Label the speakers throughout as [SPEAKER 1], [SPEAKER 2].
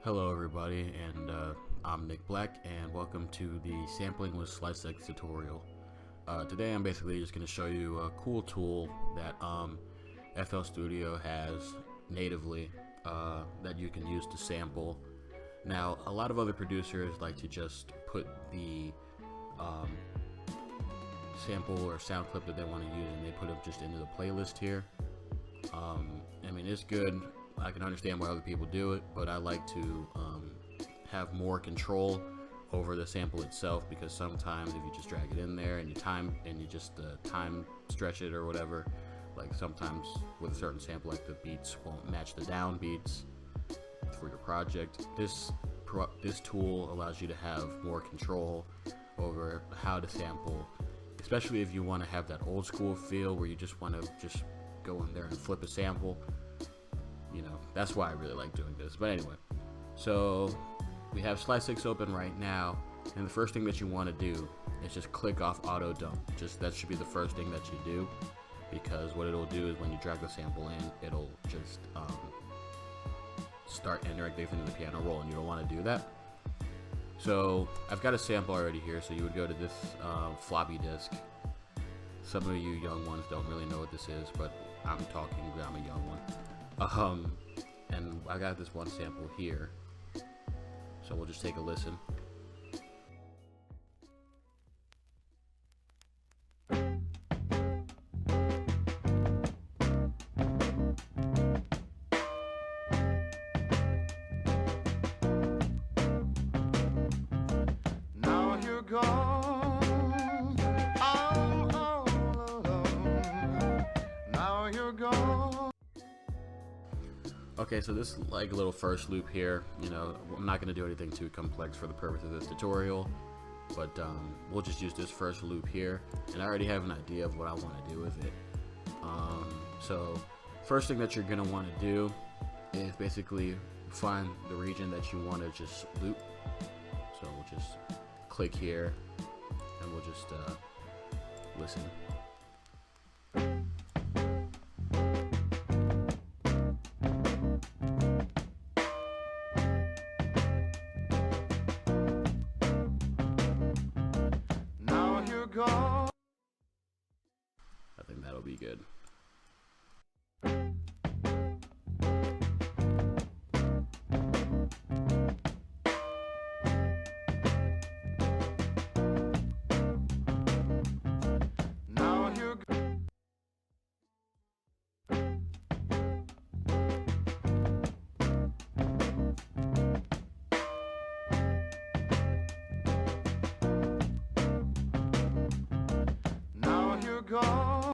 [SPEAKER 1] Hello everybody, and I'm Nick Black, and welcome to the Sampling with SliceX tutorial. Today I'm basically just going to show you a cool tool that FL Studio has natively that you can use to sample. Now, a lot of other producers like to just put the sample or sound clip that they want to use and they put it just into the playlist here. I mean, it's good. I can understand why other people do it, but I like to have more control over the sample itself, because sometimes if you just drag it in there and you time stretch it or whatever, like sometimes with a certain sample, like the beats won't match the down beats for your project. This tool allows you to have more control over how to sample, especially if you want to have that old school feel where you just want to just go in there and flip a sample. You know, that's why I really like doing this. But anyway, so we have SliceX open right now, and the first thing that you want to do is just click off auto dump. That should be the first thing that you do, because what it'll do is when you drag the sample in, it'll just start entering things into the piano roll, and you don't want to do that. So I've got a sample already here, so you would go to this floppy disk. Some of you young ones don't really know what this is, but I'm a young one. And I got this one sample here, so we'll just take a listen.
[SPEAKER 2] Now you're gone, I'm all alone. Now you're gone.
[SPEAKER 1] Okay, so this is like a little first loop here. You know, I'm not going to do anything too complex for the purpose of this tutorial, but we'll just use this first loop here, and I already have an idea of what I want to do with it. So first thing that you're going to want to do is basically find the region that you want to just loop. So we'll just click here, and we'll just listen. I think that'll be good.
[SPEAKER 2] Now you're gone.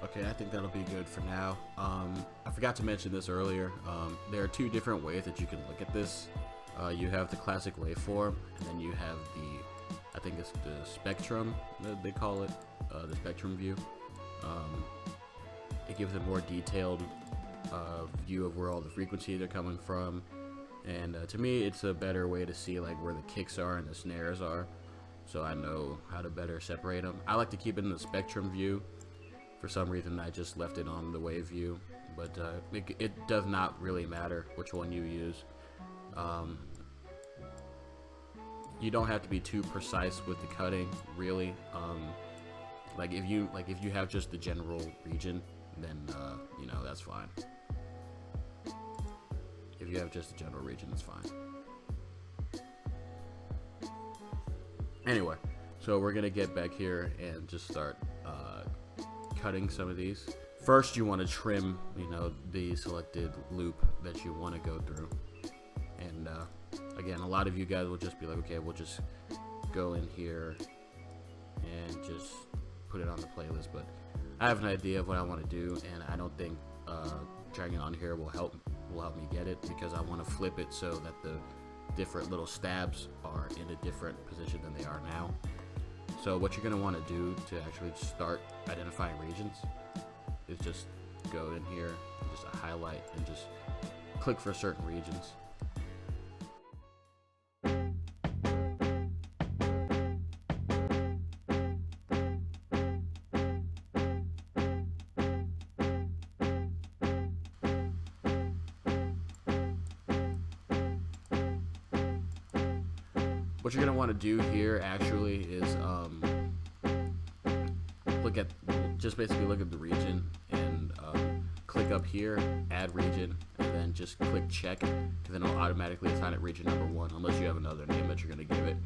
[SPEAKER 1] Okay, I think that'll be good for now. I forgot to mention this earlier. There are two different ways that you can look at this. You have the classic waveform, and then you have I think it's the spectrum, they call it, the spectrum view. It gives a more detailed view of where all the frequencies are coming from. And to me, it's a better way to see like where the kicks are and the snares are, so I know how to better separate them. I like to keep it in the spectrum view. For some reason, I just left it on the wave view, but it does not really matter which one you use. You don't have to be too precise with the cutting, really. Like if you have just the general region, then you know, that's fine. If you have just a general region, it's fine. Anyway, so we're gonna get back here and just start cutting some of these. First, you want to trim, you know, the selected loop that you want to go through. And again, a lot of you guys will just be like, okay, we'll just go in here and just put it on the playlist. But I have an idea of what I want to do, and I don't think dragging it on here will help me get it, because I want to flip it so that the different little stabs are in a different position than they are now. So what you're going to want to do to actually start identifying regions is just go in here, just highlight, and just click for certain regions. what you're gonna want to do here actually is basically look at the region and click up here, add region, and then just click check, and then it'll automatically assign it region number 1, unless you have another name that you're gonna give it.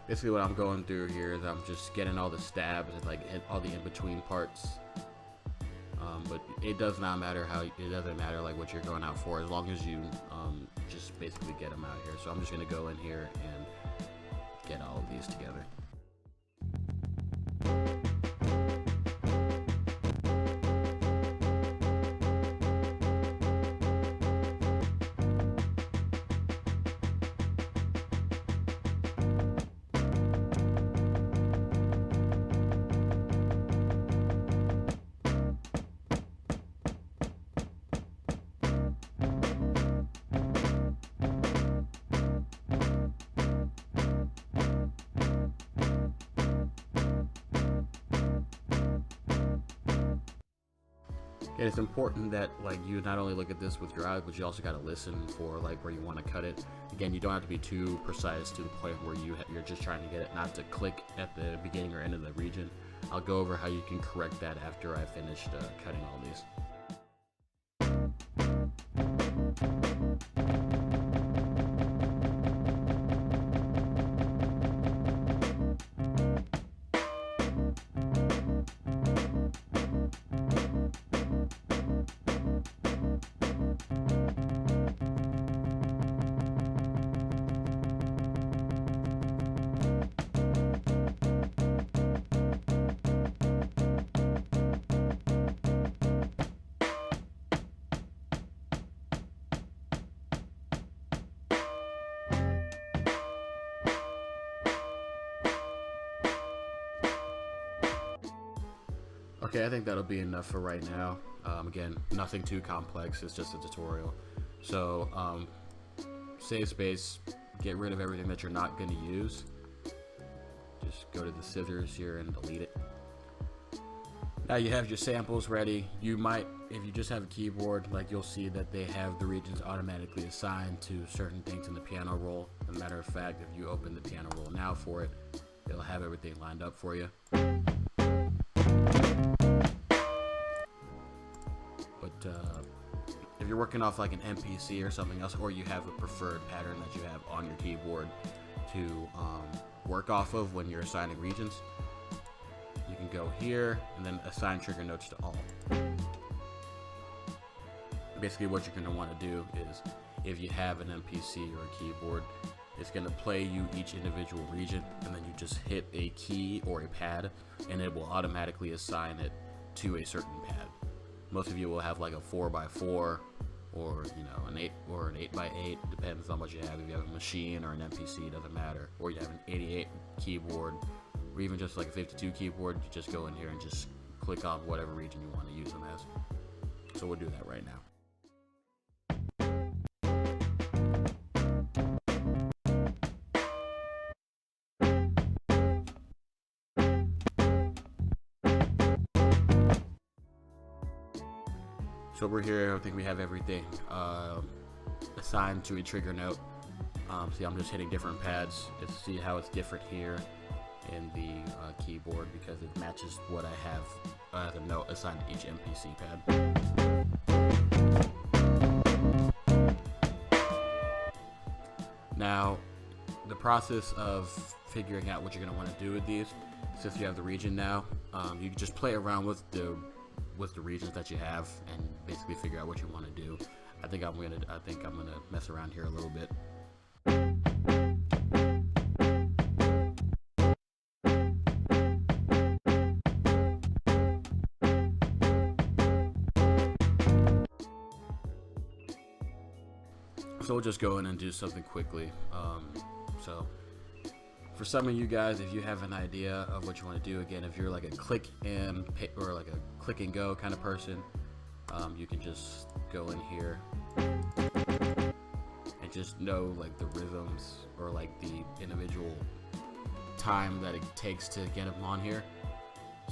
[SPEAKER 1] Basically what I'm going through here is I'm just getting all the stabs and like all the in-between parts, but it does not matter like what you're going out for, as long as you just basically get them out here. So I'm just going to go in here and get all of these together. And it's important that like you not only look at this with your eyes, but you also got to listen for like where you want to cut it. Again, you don't have to be too precise to the point where you're just trying to get it not to click at the beginning or end of the region. I'll go over how you can correct that after I finished cutting all these. Okay, I think that'll be enough for right now. Again, nothing too complex, it's just a tutorial. So, save space, get rid of everything that you're not going to use. Just go to the scissors here and delete it. Now you have your samples ready. You might, if you just have a keyboard, like you'll see that they have the regions automatically assigned to certain things in the piano roll. As a matter of fact, if you open the piano roll now for it, it'll have everything lined up for you. If you're working off like an MPC or something else, or you have a preferred pattern that you have on your keyboard to work off of when you're assigning regions, you can go here and then assign trigger notes to all. Basically what you're going to want to do is, if you have an MPC or a keyboard, it's going to play you each individual region, and then you just hit a key or a pad and it will automatically assign it to a certain pad. Most of you will have like a 4x4 or an 8 or an 8x8, depends on what you have. If you have a machine or an MPC, it doesn't matter. Or you have an 88 keyboard, or even just like a 52 keyboard, you just go in here and just click on whatever region you want to use them as. So we'll do that right now. So we're here, I think we have everything assigned to a trigger note. See, I'm just hitting different pads to see how it's different here in the keyboard, because it matches what I have the note assigned to each MPC pad. Now, the process of figuring out what you're going to want to do with these, since you have the region now, you can just play around with the regions that you have and basically figure out what you want to do. I think I'm gonna mess around here a little bit. So we'll just go in and do something quickly. So for some of you guys, if you have an idea of what you want to do, again, if you're like a click and go kind of person, You can just go in here and just know like the rhythms or like the individual time that it takes to get them on here.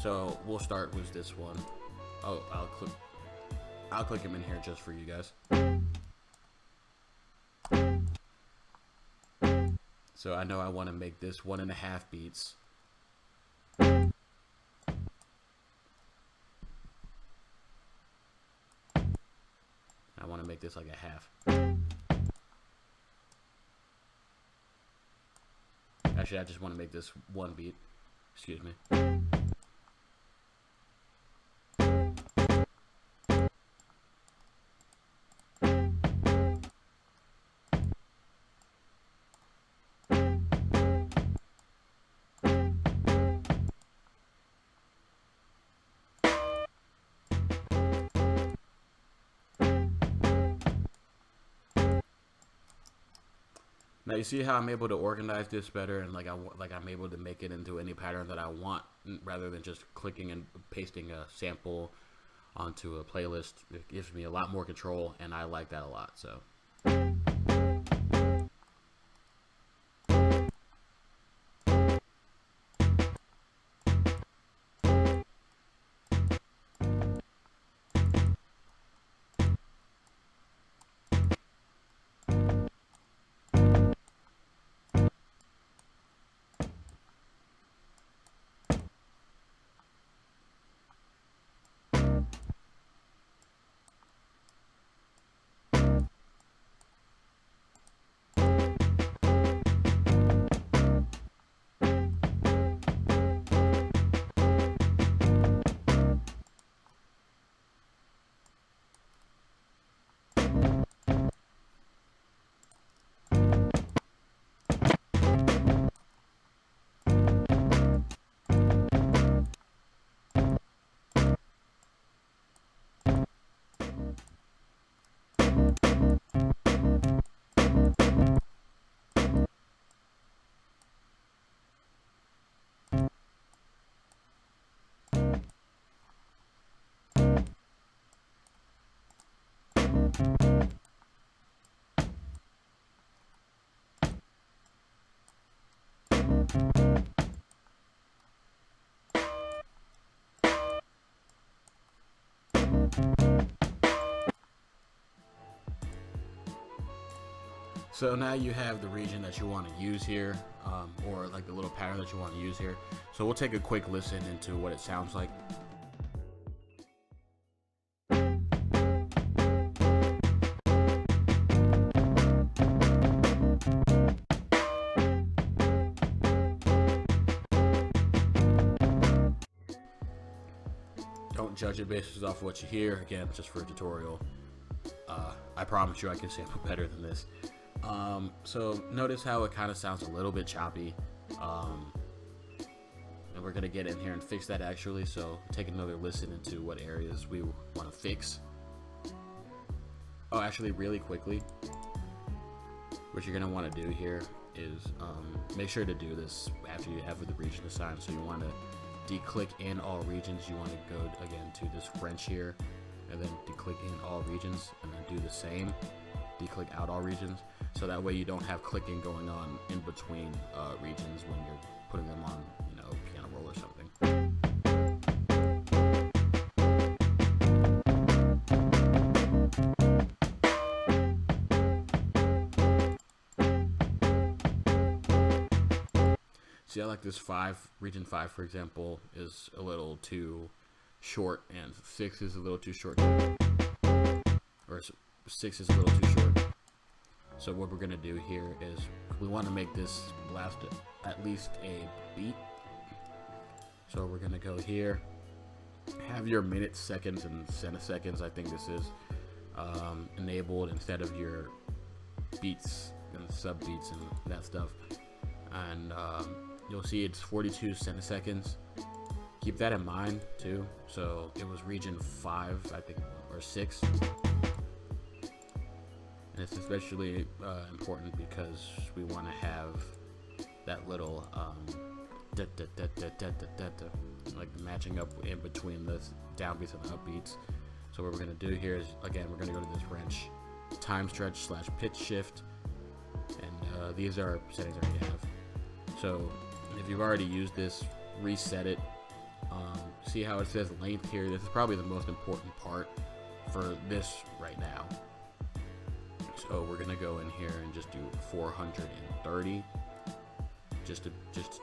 [SPEAKER 1] So we'll start with this one. Oh, I'll click him in here just for you guys. So I know I want to make this 1.5 beats. I want to make this like a half. Actually, I just want to make this 1 beat. Excuse me. Now you see how I'm able to organize this better, and like I'm able to make it into any pattern that I want, rather than just clicking and pasting a sample onto a playlist. It gives me a lot more control, and I like that a lot. So. So now you have the region that you want to use here, or like the little pattern that you want to use here. So we'll take a quick listen into what it sounds like. Don't judge it based off what you hear. Again, just for a tutorial. I promise you I can sample better than this. So notice how it kind of sounds a little bit choppy, and we're gonna get in here and fix that actually. So take another listen into what areas we want to fix. Oh, actually, really quickly, what you're gonna want to do here is make sure to do this after you have the region assigned. So you want to declick in all regions. You want to go again to this French here, and then declick in all regions, and then do the same. Declick out all regions, so that way you don't have clicking going on in between regions when you're putting them on, you know, piano roll or something. See, I like this 5, region 5, for example, is a little too short, and 6 is a little too short, or 6 is a little too short. So what we're gonna do here is we want to make this last at least a beat. So we're gonna go here, have your minutes, seconds, and centiseconds, I think this is, enabled instead of your beats and sub beats and that stuff. And you'll see it's 42 centiseconds. Keep that in mind too. So it was region 5, I think, or 6. And it's especially important because we want to have that little like matching up in between the downbeats and the upbeats. So So what we're going to do here is, again, we're going to go to this wrench, time stretch / pitch shift, and these are settings I already have. So if you've already used this, reset it. See how it says length here? This is probably the most important part for this right now. So we're gonna go in here and just do 430, just to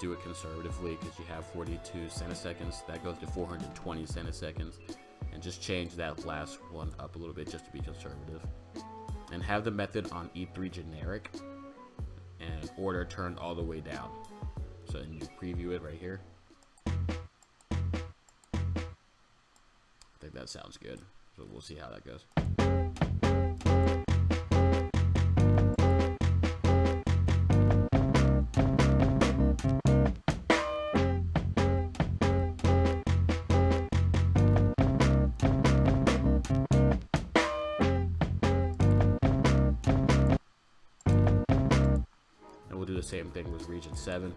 [SPEAKER 1] do it conservatively, because you have 42 centiseconds. That goes to 420 centiseconds, and just change that last one up a little bit just to be conservative. And have the method on E3 generic and order turned all the way down. So then you preview it right here. I think that sounds good. So we'll see how that goes. And we'll do the same thing with region 7.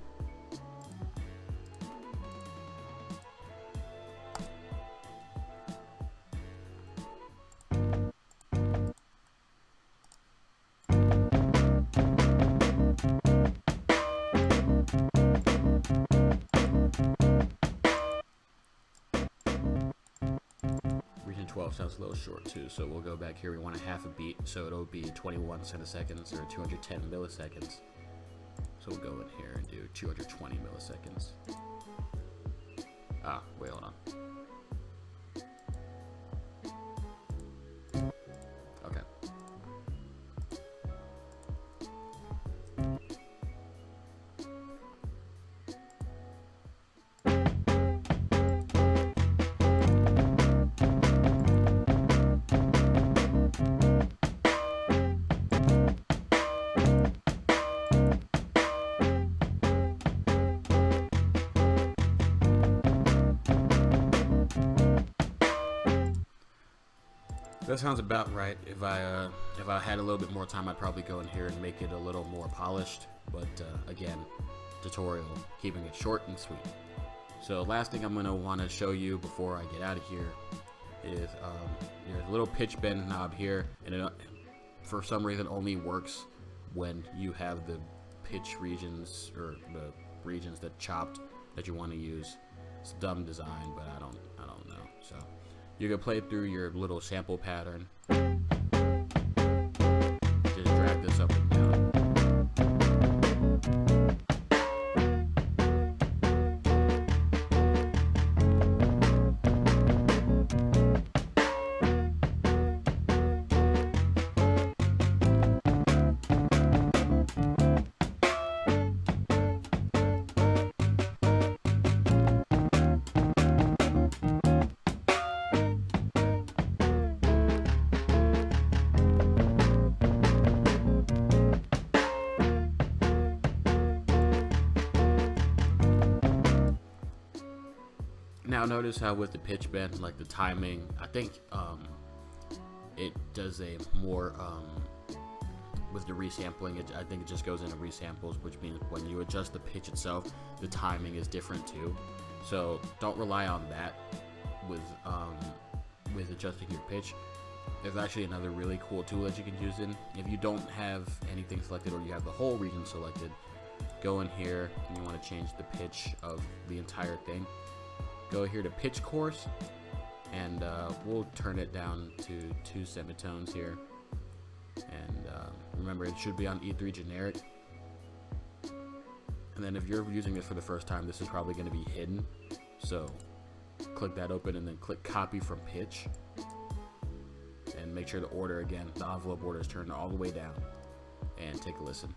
[SPEAKER 1] Region 12 sounds a little short too, so we'll go back here. We want a half a beat, so it'll be 21 centiseconds or 210 milliseconds. So we'll go in here and do 220 milliseconds. Ah, wait, hold on. Okay. That sounds about right. If I had a little bit more time, I'd probably go in here and make it a little more polished. But again, tutorial, keeping it short and sweet. So last thing I'm gonna want to show you before I get out of here is there's a little pitch bend knob here, and it for some reason only works when you have the pitch regions or the regions that chopped that you want to use. It's a dumb design, but I don't know. So you can play through your little sample pattern. Just drag this up and down. Now notice how with the pitch bend, like the timing, I think it does a more with the resampling. I think it just goes into resamples, which means when you adjust the pitch itself, the timing is different too. So don't rely on that with adjusting your pitch. There's actually another really cool tool that you can use in. If you don't have anything selected or you have the whole region selected, go in here and you want to change the pitch of the entire thing. Go here to pitch course, and we'll turn it down to 2 semitones here. And remember, it should be on E3 generic. And then if you're using this for the first time, this is probably going to be hidden. So click that open and then click copy from pitch. And make sure the order, again, the envelope order is turned all the way down. And take a listen.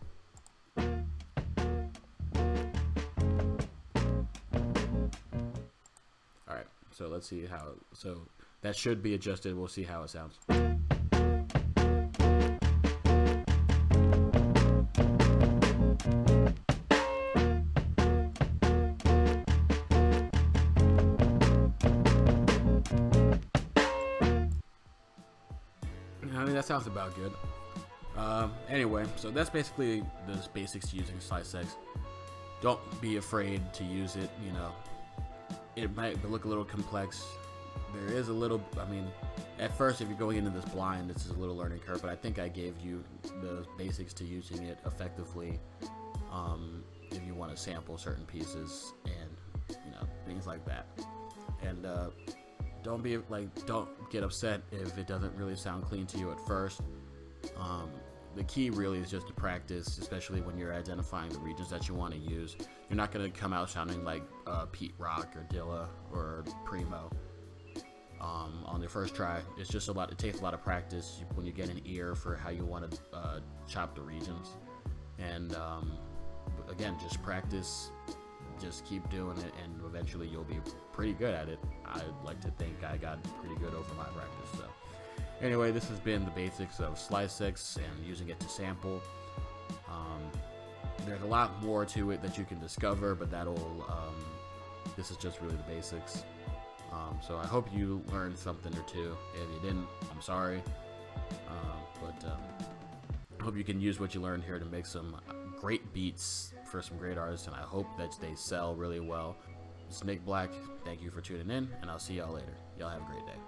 [SPEAKER 1] Alright, so let's see how, so that should be adjusted. We'll see how it sounds. I mean, that sounds about good. Anyway, so that's basically the basics to using SliceX. Don't be afraid to use it. You know, it might look a little complex. There is a little, I mean, at first, if you're going into this blind, this is a little learning curve, but I think I gave you the basics to using it effectively. If you want to sample certain pieces and things like that. And don't get upset if it doesn't really sound clean to you at first. The key really is just to practice, especially when you're identifying the regions that you want to use. You're not going to come out sounding like Pete Rock or Dilla or Primo on the first try. It's just it takes a lot of practice when you get an ear for how you want to chop the regions. And again, just practice, just keep doing it, and eventually you'll be pretty good at it. I'd like to think I got pretty good over my practice. So anyway, this has been the basics of SliceX and using it to sample. There's a lot more to it that you can discover, but this is just really the basics. So I hope you learned something or two. If you didn't, I'm sorry. But I hope you can use what you learned here to make some great beats for some great artists, and I hope that they sell really well. This is NIKK Black. Thank you for tuning in, and I'll see y'all later. Y'all have a great day.